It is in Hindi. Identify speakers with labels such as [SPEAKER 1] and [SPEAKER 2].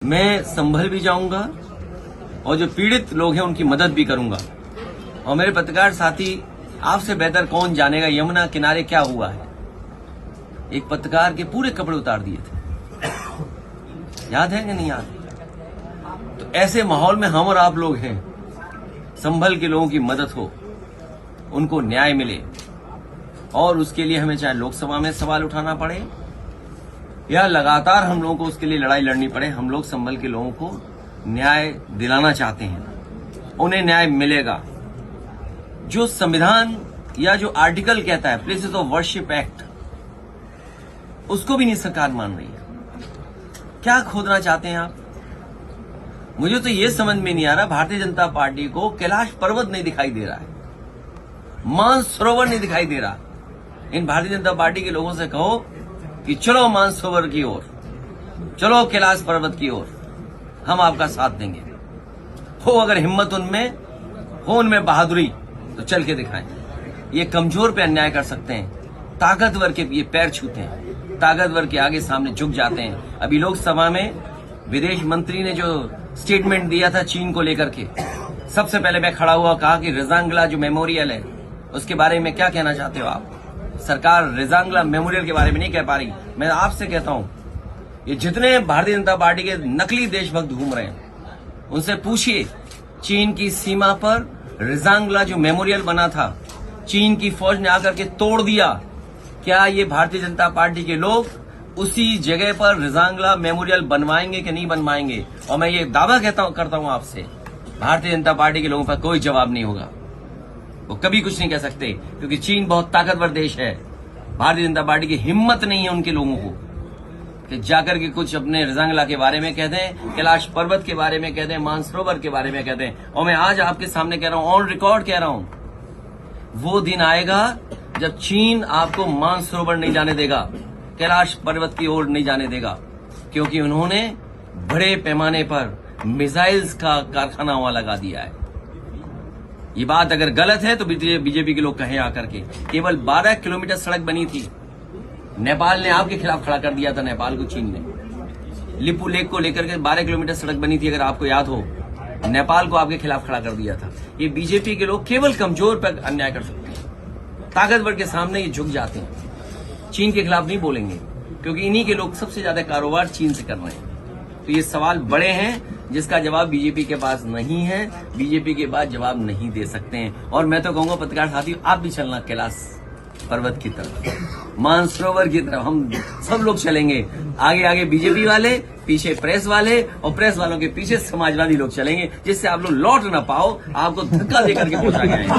[SPEAKER 1] मैं संभल भी जाऊंगा और जो पीड़ित लोग हैं उनकी मदद भी करूंगा। और मेरे पत्रकार साथी, आपसे बेहतर कौन जानेगा यमुना किनारे क्या हुआ है। एक पत्रकार के पूरे कपड़े उतार दिए थे, याद है कि नहीं याद? तो ऐसे माहौल में हम और आप लोग हैं। संभल के लोगों की मदद हो, उनको न्याय मिले, और उसके लिए हमें चाहे लोकसभा में सवाल उठाना पड़े या लगातार हम लोगों को उसके लिए लड़ाई लड़नी पड़े, हम लोग संभल के लोगों को न्याय दिलाना चाहते हैं। उन्हें न्याय मिलेगा। जो संविधान या जो आर्टिकल कहता है प्लेसेस ऑफ वर्शिप एक्ट, उसको भी नहीं सरकार मान रही है। क्या खोदना चाहते हैं आप? मुझे तो ये समझ में नहीं आ रहा, भारतीय जनता पार्टी को कैलाश पर्वत नहीं दिखाई दे रहा है, मानसरोवर नहीं दिखाई दे रहा। इन भारतीय जनता पार्टी के लोगों से कहो कि चलो मानसरोवर की ओर, चलो कैलाश पर्वत की ओर, हम आपका साथ देंगे। हो अगर हिम्मत उनमें हो, उनमें बहादुरी, तो चल के दिखाएं। ये कमजोर पे अन्याय कर सकते हैं, ताकतवर के ये पैर छूते हैं, ताकतवर के आगे सामने झुक जाते हैं। अभी लोकसभा में विदेश मंत्री ने जो स्टेटमेंट दिया था चीन को लेकर के, सबसे पहले मैं खड़ा हुआ, कहा कि रिजांगला जो मेमोरियल है उसके बारे में क्या कहना चाहते हो आप? सरकार रिजांगला मेमोरियल के बारे में नहीं कह पा रही। मैं आपसे कहता हूं, ये जितने भारतीय जनता पार्टी के नकली देशभक्त घूम रहे हैं, उनसे पूछिए, चीन की सीमा पर रिजांगला जो मेमोरियल बना था, चीन की फौज ने आकर के तोड़ दिया। क्या ये भारतीय जनता पार्टी के लोग उसी जगह पर रिजांगला मेमोरियल बनवाएंगे कि नहीं बनवाएंगे? और मैं ये दावा करता हूं आपसे, भारतीय जनता पार्टी के लोगों पर कोई जवाब नहीं होगा। वो कभी कुछ नहीं कह सकते, क्योंकि चीन बहुत ताकतवर देश है। भारतीय जनता पार्टी की हिम्मत नहीं है उनके लोगों को कि जाकर के कुछ अपने रिजांगला के बारे में कह दें, कैलाश पर्वत के बारे में कह दें, मानसरोवर के बारे में कह दें। और मैं आज आपके सामने कह रहा हूं, ऑन रिकॉर्ड कह रहा हूं, वो दिन आएगा जब चीन आपको मानसरोवर नहीं जाने देगा, कैलाश पर्वत की ओर नहीं जाने देगा, क्योंकि उन्होंने बड़े पैमाने पर मिसाइल्स का कारखाना वहां लगा दिया है। ये बात अगर गलत है तो बीजेपी के लोग कहें आकर के। केवल 12 किलोमीटर सड़क बनी थी, नेपाल ने आपके खिलाफ खड़ा कर दिया था। नेपाल को चीन ने लिपू लेक को लेकर के 12 किलोमीटर सड़क बनी थी, अगर आपको याद हो, नेपाल को आपके खिलाफ खड़ा कर दिया था। ये बीजेपी के लोग केवल कमजोर पर अन्याय कर सकते हैं, ताकतवर के सामने ये झुक जाते हैं। चीन के खिलाफ नहीं बोलेंगे, क्योंकि इन्हीं के लोग सबसे ज्यादा कारोबार चीन से कर रहे हैं। तो ये सवाल बड़े हैं जिसका जवाब बीजेपी के पास नहीं है, बीजेपी के पास जवाब नहीं दे सकते हैं। और मैं तो कहूंगा पत्रकार साथी, आप भी चलना कैलाश पर्वत की तरफ, मानसरोवर की तरफ। हम सब लोग चलेंगे, आगे आगे बीजेपी वाले, पीछे प्रेस वाले, और प्रेस वालों के पीछे समाजवादी लोग चलेंगे, जिससे आप लोग लौट ना पाओ, आपको धक्का देकर के पहुंचा गया है।